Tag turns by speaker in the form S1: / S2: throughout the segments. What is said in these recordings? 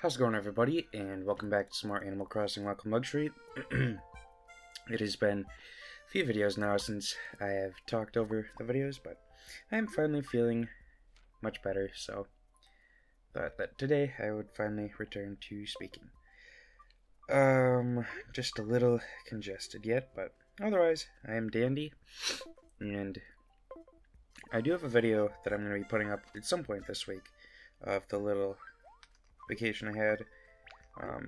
S1: How's it going, everybody, and welcome back to some more Animal Crossing Welcome Luxury. It has been a few videos now since I have talked over the videos, but I am finally feeling much better, so thought that today I would finally return to speaking. Just a little congested yet, but otherwise I am dandy, and I do have a video that I'm going to be putting up at some point this week of the little vacation I had,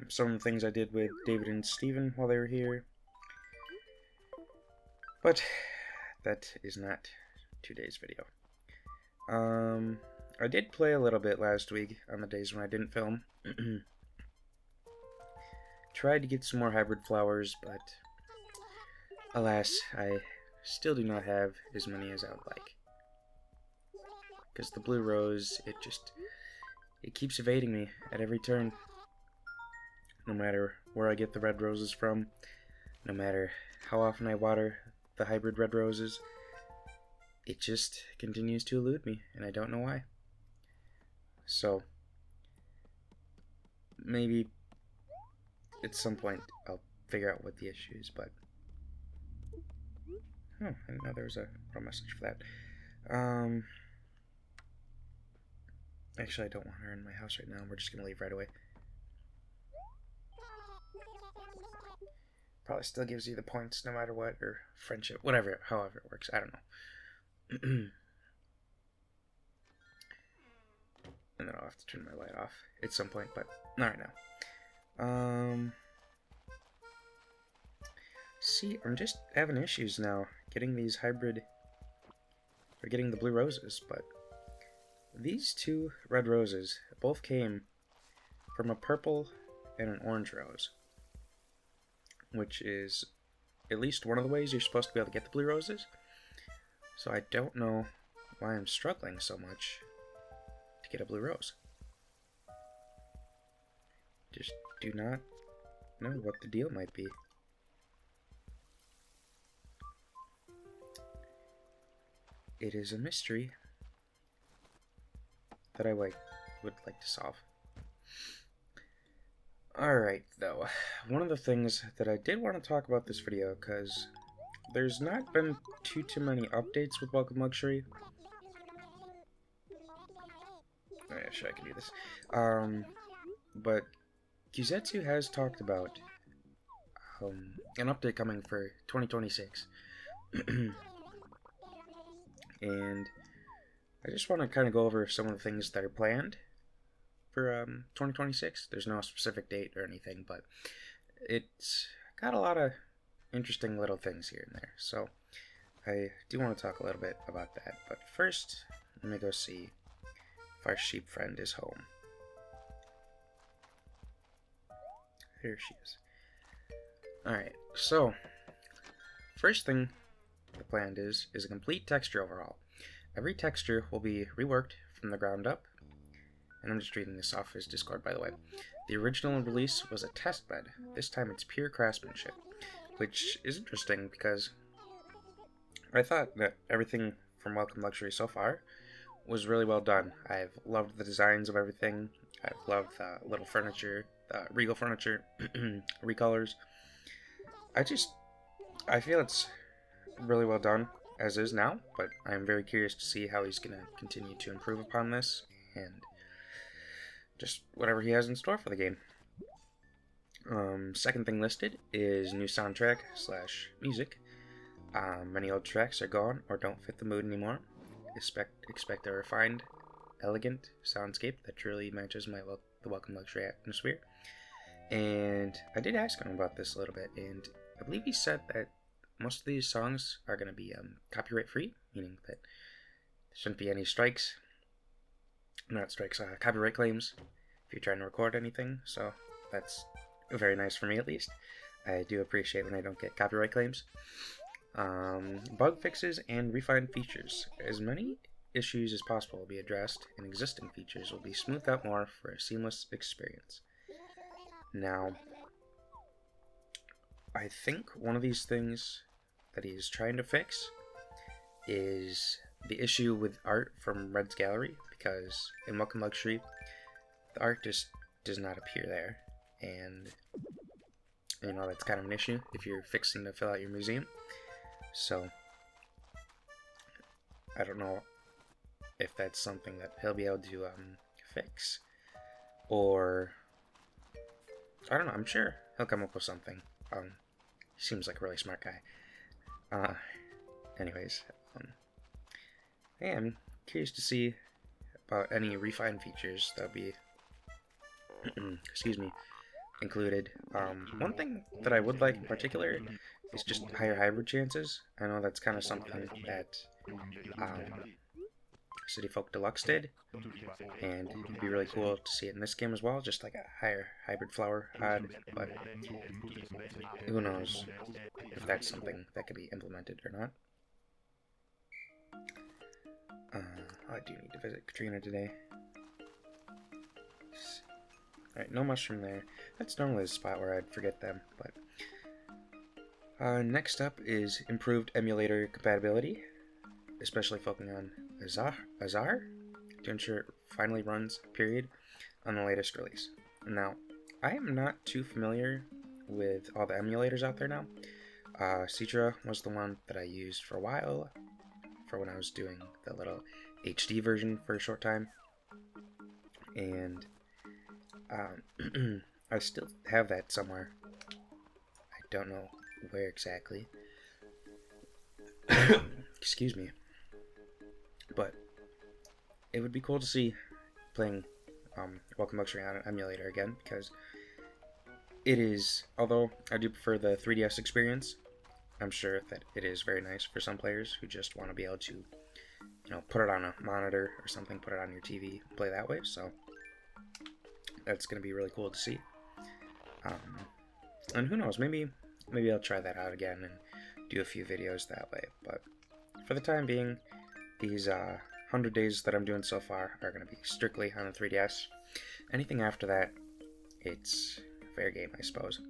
S1: some of the things I did with David and Steven while they were here, but that is not today's video. I did play a little bit last week on the days when I didn't film. Tried to get some more hybrid flowers, but alas, I still do not have as many as I would like. Because the blue rose, it keeps evading me at every turn. No matter where I get the red roses from, no matter how often I water the hybrid red roses, it just continues to elude me, and I don't know why. So, maybe at some point I'll figure out what the issue is, but I didn't know there was a message for that. Actually, I don't want her in my house right now. We're just gonna leave right away. Probably still gives you the points no matter what, or friendship, whatever, however it works. I don't know. And then I'll have to turn my light off at some point, but not right now. See, I'm just having issues now getting these hybrid, or getting the blue roses, but these two red roses both came from a purple and an orange rose, which is at least one of the ways you're supposed to be able to get the blue roses. So I don't know why I'm struggling so much to get a blue rose. Just do not know what the deal might be. It is a mystery that I would like to solve. Alright, though, one of the things that I did want to talk about this video, because there's not been too many updates with Welcome Luxury. Oh, yeah, sure, I can do this. But Kyusetzu has talked about an update coming for 2026. And I just want to kind of go over some of the things that are planned for 2026. There's no specific date or anything, but it's got a lot of interesting little things here and there. So I do want to talk a little bit about that. But first, let me go see if our sheep friend is home. Here she is. Alright, so first thing the plan is a complete texture overhaul. Every texture will be reworked from the ground up, and I'm just reading this off his Discord, by the way. The original release was a test bed. This time it's pure craftsmanship, which is interesting because I thought that everything from Welcome Luxury so far was really well done. I've loved the designs of everything. I've loved the little furniture, the regal furniture, recolors. I feel it's really well done as is now, but I'm very curious to see how he's going to continue to improve upon this and just whatever he has in store for the game. Second thing listed is new soundtrack / music. Many old tracks are gone or don't fit the mood anymore. Expect a refined, elegant soundscape that truly matches the Welcome Luxury atmosphere. And I did ask him about this a little bit, and I believe he said that most of these songs are going to be copyright free, meaning that there shouldn't be any copyright claims if you're trying to record anything. So that's very nice for me, at least. I do appreciate when I don't get copyright claims. Bug fixes and refined features. As many issues as possible will be addressed, and existing features will be smoothed out more for a seamless experience. Now, I think one of these things that he's trying to fix is the issue with art from Red's gallery, because in Welcome Luxury, the art just does not appear there, and you know that's kind of an issue if you're fixing to fill out your museum. So I don't know if that's something that he'll be able to fix, or I don't know. I'm sure he'll come up with something. He seems like a really smart guy. Anyways, hey, I'm curious to see about any refined features that'll be excuse me, included. One thing that I would like in particular is just higher hybrid chances. I know that's kind of something that City Folk Deluxe did, and it'd be really cool to see it in this game as well, just like a higher hybrid flower odd, but who knows if that's something that could be implemented or not. I do need to visit Katrina today. Alright, no mushroom there. That's normally the spot where I'd forget them, but... next up is improved emulator compatibility, especially focusing on Azar to ensure it finally runs, period, on the latest release. Now, I am not too familiar with all the emulators out there now. Citra was the one that I used for a while, for when I was doing the little HD version for a short time, and I still have that somewhere. I don't know where exactly. Excuse me. But it would be cool to see playing Welcome Luxury on an emulator again, because it is, although I do prefer the 3DS experience, I'm sure that it is very nice for some players who just want to be able to, you know, put it on a monitor or something, put it on your TV, play that way, so that's going to be really cool to see. And who knows, maybe I'll try that out again and do a few videos that way, but for the time being, these 100 days that I'm doing so far are going to be strictly on the 3DS. Anything after that, it's fair game, I suppose.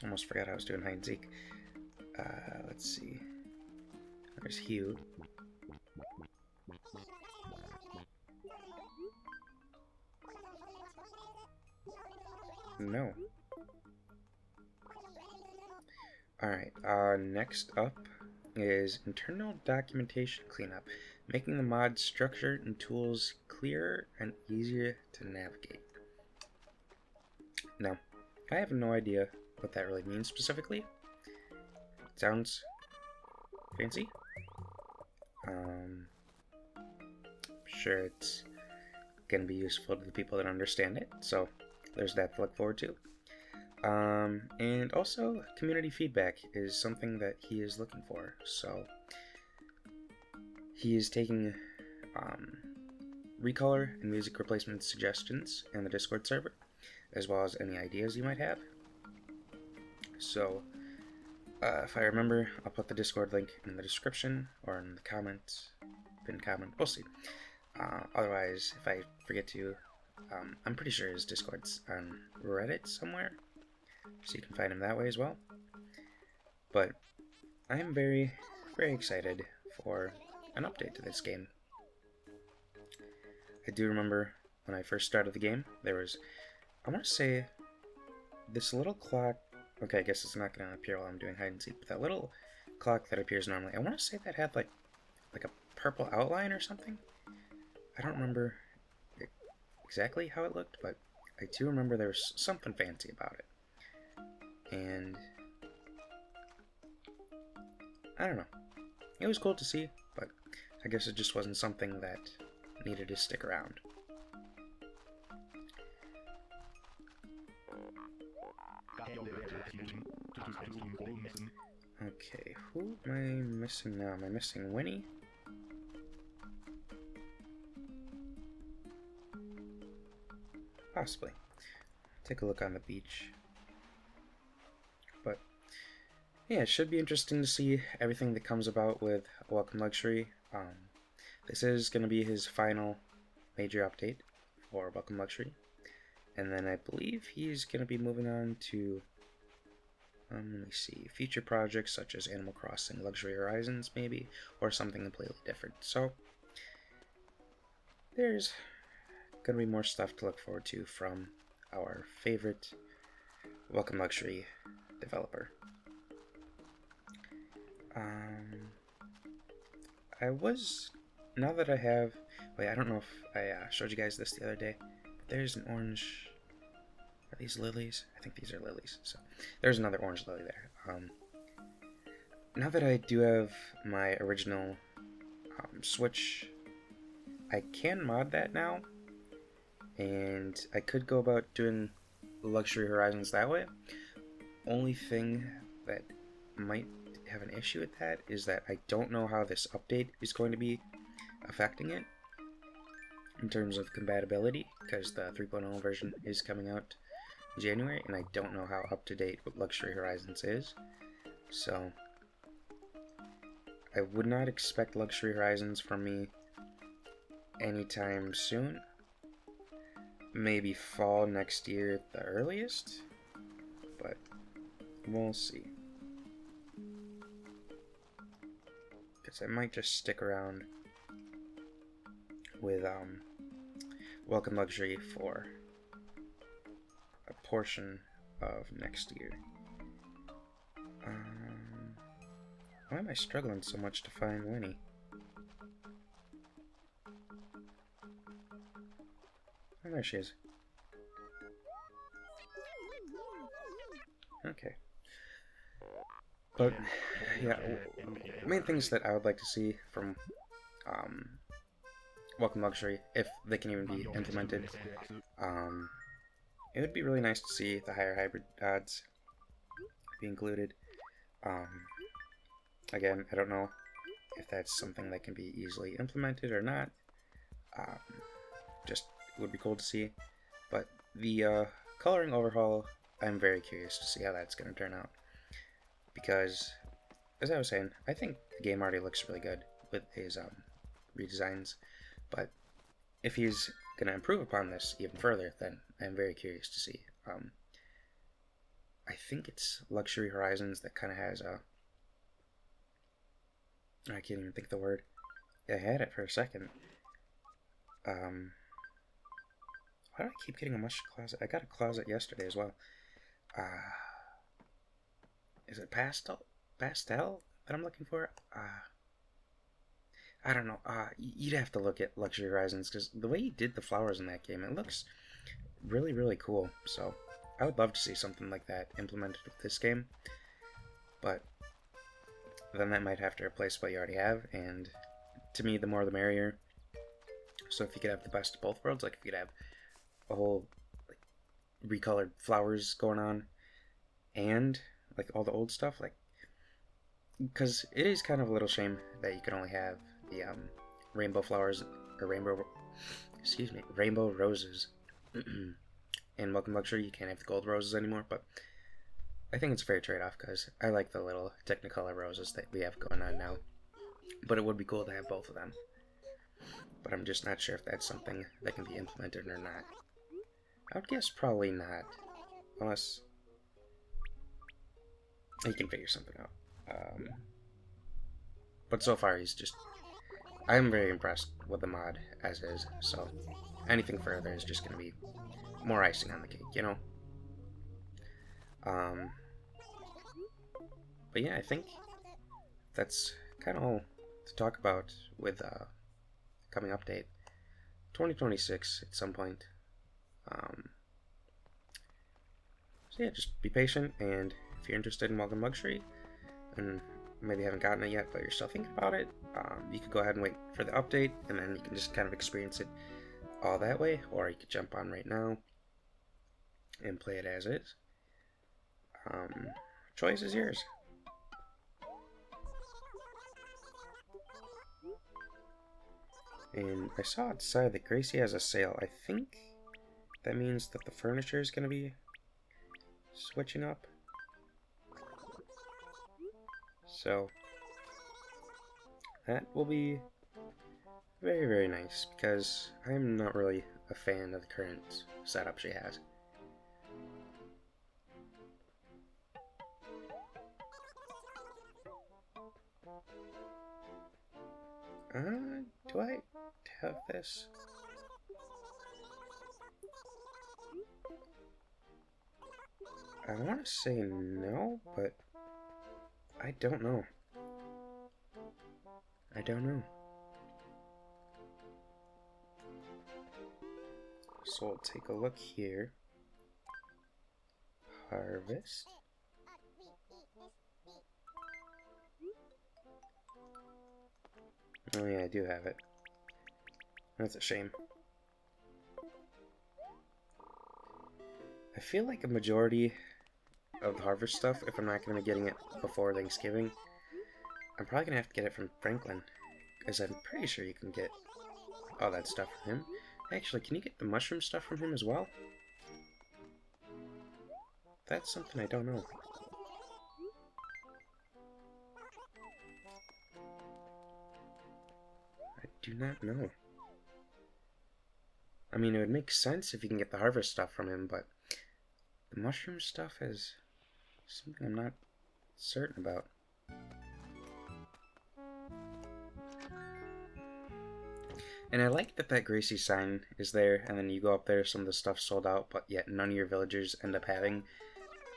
S1: Almost forgot I was doing hide and seek. Let's see. There's Hugh. No. Alright, next up is internal documentation cleanup, making the mod structure and tools clearer and easier to navigate. Now, I have no idea what that really means specifically. It sounds fancy. Sure it's going to be useful to the people that understand it, so there's that to look forward to. And also, community feedback is something that he is looking for, so he is taking recolor and music replacement suggestions in the Discord server, as well as any ideas you might have. So, if I remember, I'll put the Discord link in the description or in the comments, pinned comment, we'll see. Otherwise, if I forget to, I'm pretty sure his Discord's on Reddit somewhere, so you can find him that way as well. But I am very, very excited for an update to this game. I do remember when I first started the game, there was, I want to say, this little clock. Okay, I guess it's not going to appear while I'm doing hide and seek, but that little clock that appears normally, I want to say that had like a purple outline or something. I don't remember exactly how it looked, but I do remember there was something fancy about it. And I don't know. It was cool to see, but I guess it just wasn't something that needed to stick around. Okay, who am I missing now? Am I missing Winnie? Possibly. Take a look on the beach. But yeah, it should be interesting to see everything that comes about with Welcome Luxury. This is going to be his final major update for Welcome Luxury. And then I believe he's going to be moving on to, let me see, future projects such as Animal Crossing Luxury Horizons, maybe, or something completely different. So, there's gonna be more stuff to look forward to from our favorite Welcome Luxury developer. Now that I have, wait, I don't know if I showed you guys this the other day, but there's an orange, are these lilies? I think these are lilies, so there's another orange lily there. Now that I do have my original Switch, I can mod that now, and I could go about doing Luxury Horizons that way. Only thing that might have an issue with that is that I don't know how this update is going to be affecting it in terms of compatibility, because the 3.0 version is coming out in January, and I don't know how up to date Luxury Horizons is. So I would not expect Luxury Horizons from me anytime soon. Maybe fall next year at the earliest, but we'll see. Because I might just stick around with Welcome Luxury for a portion of next year. Why am I struggling so much to find Winnie? Oh, there she is. Okay. But, yeah, main things that I would like to see from Welcome Luxury, if they can even be implemented, it would be really nice to see the higher hybrid odds be included. Again, I don't know if that's something that can be easily implemented or not. Just would be cool to see. But the coloring overhaul, I'm very curious to see how that's going to turn out. Because, as I was saying, I think the game already looks really good with his redesigns. But if he's going to improve upon this even further, then I'm very curious to see. I think it's Luxury Horizons that kind of has a... I can't even think of the word. I had it for a second. Why do I keep getting a mush closet? I got a closet yesterday as well. Is it pastel that I'm looking for? I don't know. You'd have to look at Luxury Horizons, because the way he did the flowers in that game, it looks really, really cool. So I would love to see something like that implemented with this game. But then that might have to replace what you already have, and to me, the more the merrier. So if you could have the best of both worlds, like if you could have a whole like recolored flowers going on, and like all the old stuff, like, because it is kind of a little shame that you can only have the rainbow flowers or rainbow roses. In Welcome Luxury, you can't have the gold roses anymore, but I think it's a fair trade-off, because I like the little Technicolor roses that we have going on now. But it would be cool to have both of them. But I'm just not sure if that's something that can be implemented or not. I would guess probably not. Unless he can figure something out. But so far he's just... I'm very impressed with the mod as is, so anything further is just going to be more icing on the cake, you know? But yeah, I think that's kind of all to talk about with coming update 2026 at some point. So yeah, just be patient, and if you're interested in Welcome Luxury and maybe haven't gotten it yet but you're still thinking about it, you could go ahead and wait for the update, and then you can just kind of experience it all that way, or you could jump on right now and play it as is. Choice is yours. And I saw outside that Gracie has a sale. I think that means that the furniture is going to be switching up. So that will be very, very nice, because I'm not really a fan of the current setup she has. Do I have this? I want to say no, but I don't know. I don't know. So we'll take a look here. Harvest. Oh yeah, I do have it. That's a shame. I feel like a majority of the harvest stuff, if I'm not going to be getting it before Thanksgiving, I'm probably going to have to get it from Franklin, because I'm pretty sure you can get all that stuff from him. Actually, can you get the mushroom stuff from him as well? That's something I don't know. I do not know. I mean, it would make sense if you can get the harvest stuff from him, but the mushroom stuff is something I'm not certain about. And I like that Gracie sign is there, and then you go up there, some of the stuff's sold out, but yet none of your villagers end up having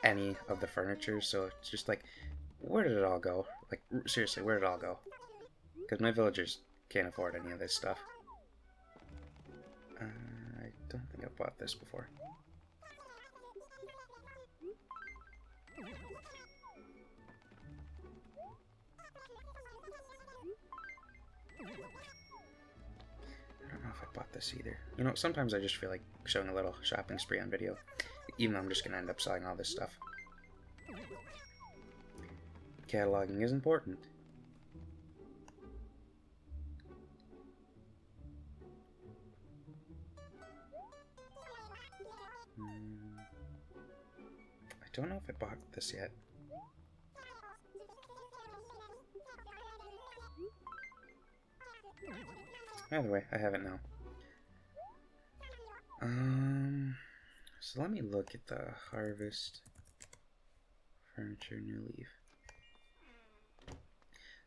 S1: any of the furniture, so it's just like, where did it all go? Like, seriously, where did it all go? Because my villagers can't afford any of this stuff. I don't think I've bought this before. I don't know if I bought this either. You know, sometimes I just feel like showing a little shopping spree on video, even though I'm just going to end up selling all this stuff. Cataloging is important. I don't know if I bought this yet. Either way, I have it now. So let me look at the harvest furniture new leaf.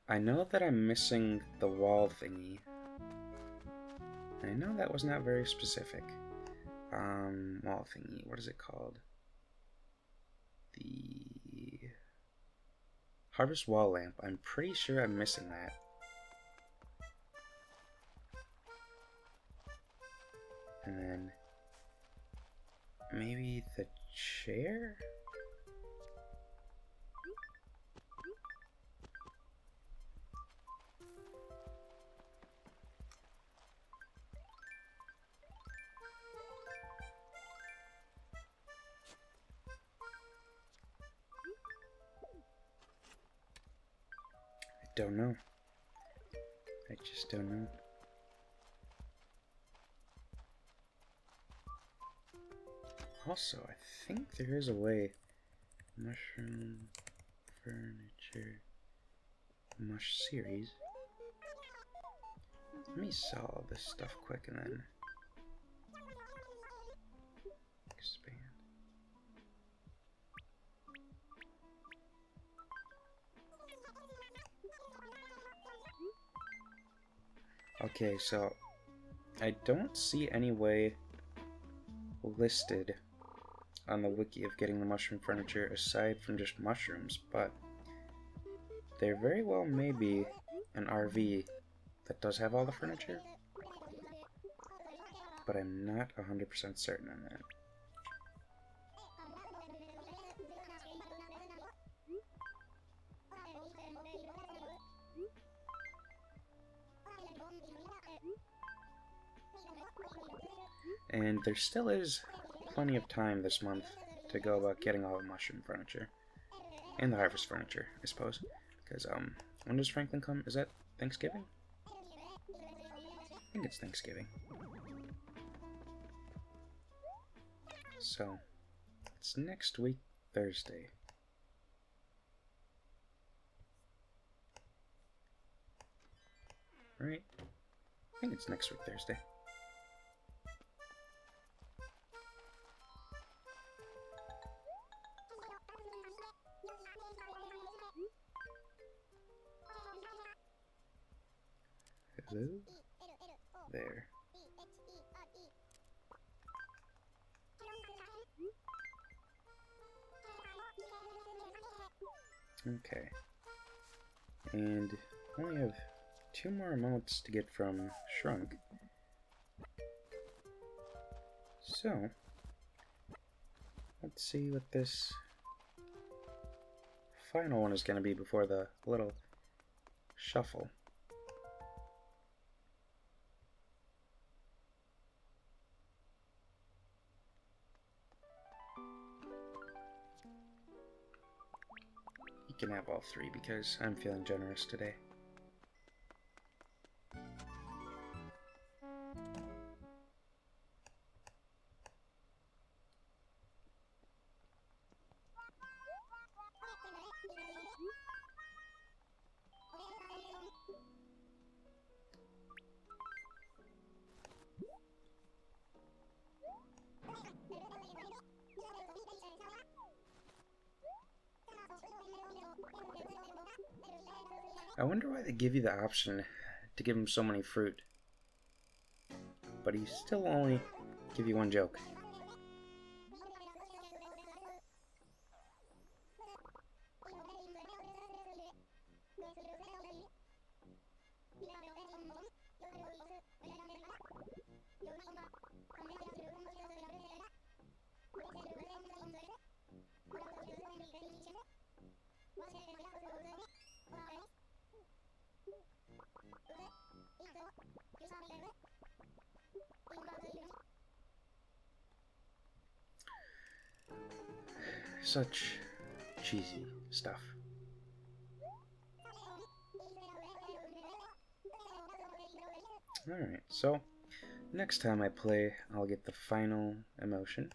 S1: I know that I'm missing the wall thingy. I know that was not very specific. Wall thingy, what is it called? The harvest wall lamp. I'm pretty sure I'm missing that. And then maybe the chair? I don't know. I just don't know. Also, I think there is a way. Mushroom furniture mush series. Let me sell all this stuff quick and then expand. Okay, so I don't see any way listed on the wiki of getting the mushroom furniture aside from just mushrooms, but there very well may be an RV that does have all the furniture, but I'm not 100% certain on that. And there still is plenty of time this month to go about getting all the mushroom furniture. And the harvest furniture, I suppose. Because, when does Franklin come? Is that Thanksgiving? I think it's Thanksgiving. So, it's next week, Thursday. Right? I think it's next week, Thursday. Hello? There. Okay. And I only have 2 more emotes to get from Shrunk. So, let's see what this final one is going to be before the little shuffle. You can have all 3 because I'm feeling generous today. I wonder why they give you the option to give him so many fruit, but he still only give you 1 joke. Such cheesy stuff. Alright, so next time I play, I'll get the final emotion.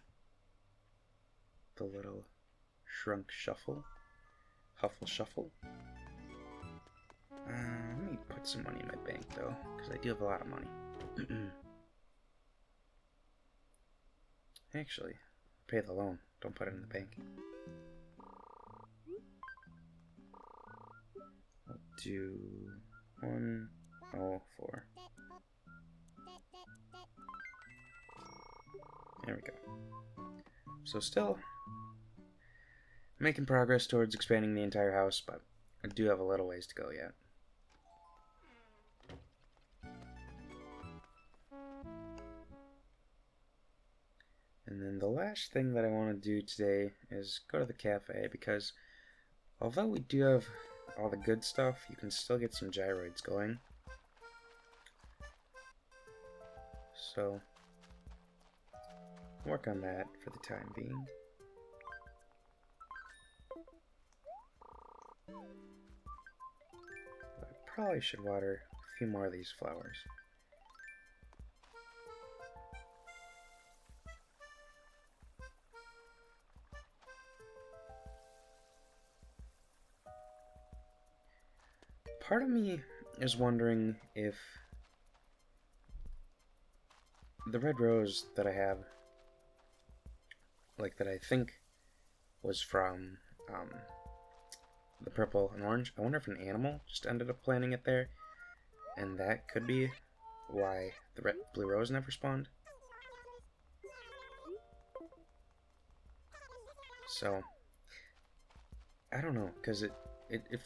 S1: The little Shrunk Shuffle. Huffle Shuffle. Let me put some money in my bank though, because I do have a lot of money. Actually, pay the loan. Don't put it in the bank. I'll do 104. There we go. So still making progress towards expanding the entire house, but I do have a little ways to go yet. And then the last thing that I want to do today is go to the cafe, because although we do have all the good stuff, you can still get some gyroids going. So, work on that for the time being. I probably should water a few more of these flowers. Part of me is wondering if the red rose that I have, like that I think was from the purple and orange, I wonder if an animal just ended up planting it there, and that could be why the blue rose never spawned. So, I don't know, because it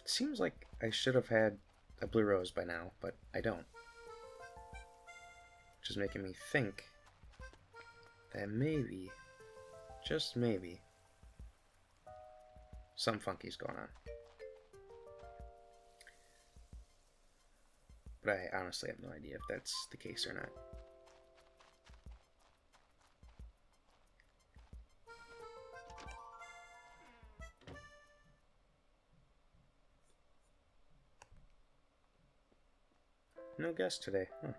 S1: seems like I should have had a blue rose by now, but I don't. Which is making me think that maybe, just maybe, something funky's going on. But I honestly have no idea if that's the case or not. No guest today, huh?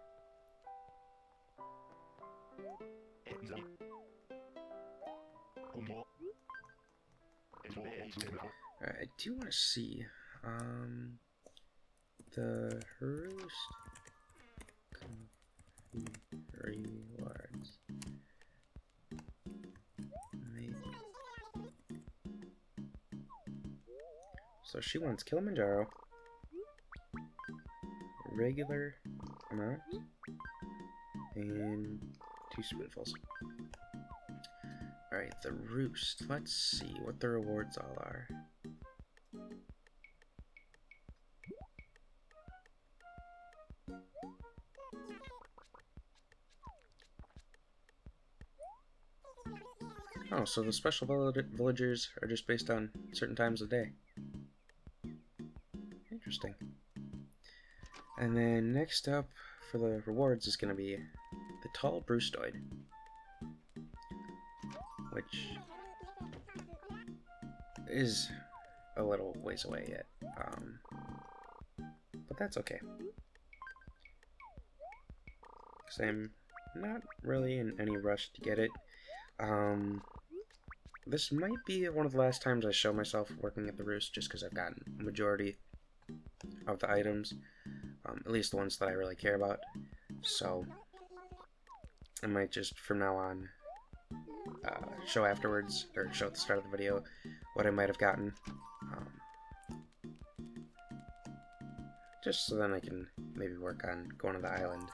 S1: Alright, I do want to see the roost rewards. Maybe. So she wants Kilimanjaro, regular amount, and 2 spoonfuls. Alright, the roost. Let's see what the rewards all are. Oh, so the special villagers are just based on certain times of day. Interesting. And then next up for the rewards is going to be the tall Brustoid, which is a little ways away yet, but that's okay, because I'm not really in any rush to get it. This might be one of the last times I show myself working at the roost, just because I've gotten a majority of the items, at least the ones that I really care about, so I might just from now on show afterwards, or show at the start of the video, what I might have gotten, just so then I can maybe work on going to the island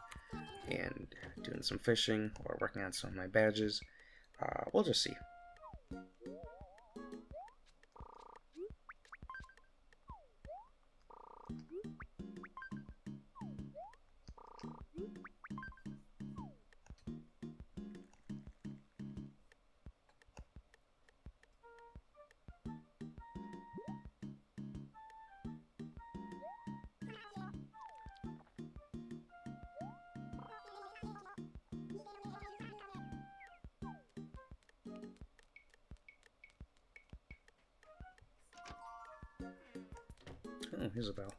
S1: and doing some fishing, or working on some of my badges. We'll just see. Oh, here's a bell.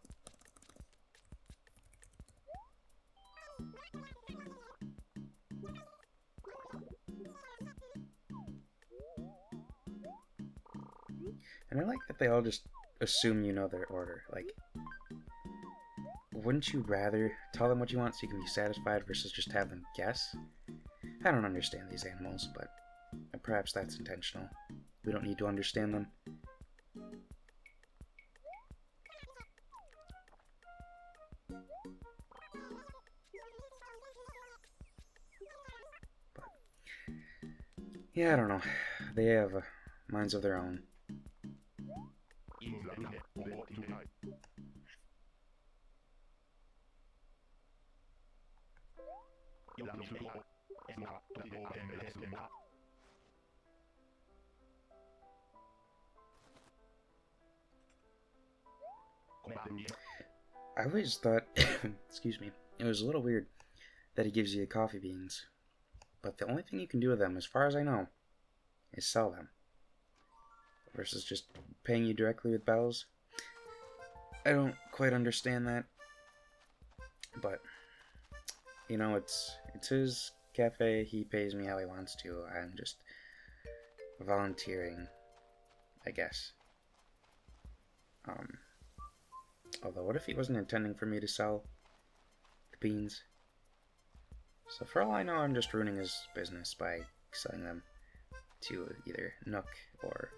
S1: And I like that they all just assume you know their order. Like, wouldn't you rather tell them what you want so you can be satisfied versus just have them guess? I don't understand these animals, but perhaps that's intentional. We don't need to understand them. But, yeah, I don't know. They have minds of their own. I always thought, excuse me, it was a little weird that he gives you coffee beans, but the only thing you can do with them, as far as I know, is sell them, versus just paying you directly with bells. I don't quite understand that, but, you know, it's his cafe, he pays me how he wants to, I'm just volunteering, I guess. Although, what if he wasn't intending for me to sell the beans? So for all I know, I'm just ruining his business by selling them to either Nook or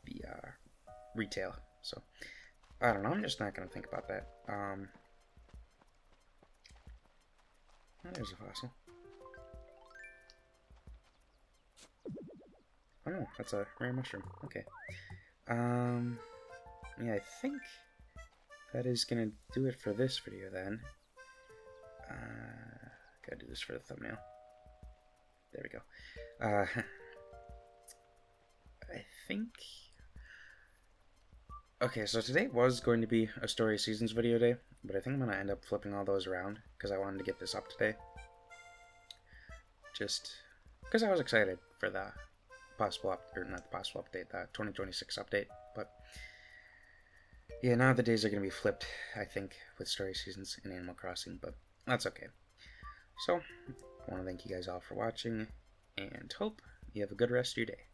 S1: the retail. So, I don't know, I'm just not going to think about that. Oh, there's a fossil. Oh no, that's a rare mushroom. Okay. Yeah, I think that is gonna do it for this video then. Gotta do this for the thumbnail. There we go. I think... Okay, so today was going to be a Story Seasons video day, but I think I'm gonna end up flipping all those around, because I wanted to get this up today. Just because I was excited for the possible or not the possible update, the 2026 update, but yeah, now the days are going to be flipped, I think, with Story Seasons in Animal Crossing, but that's okay. So, I want to thank you guys all for watching, and hope you have a good rest of your day.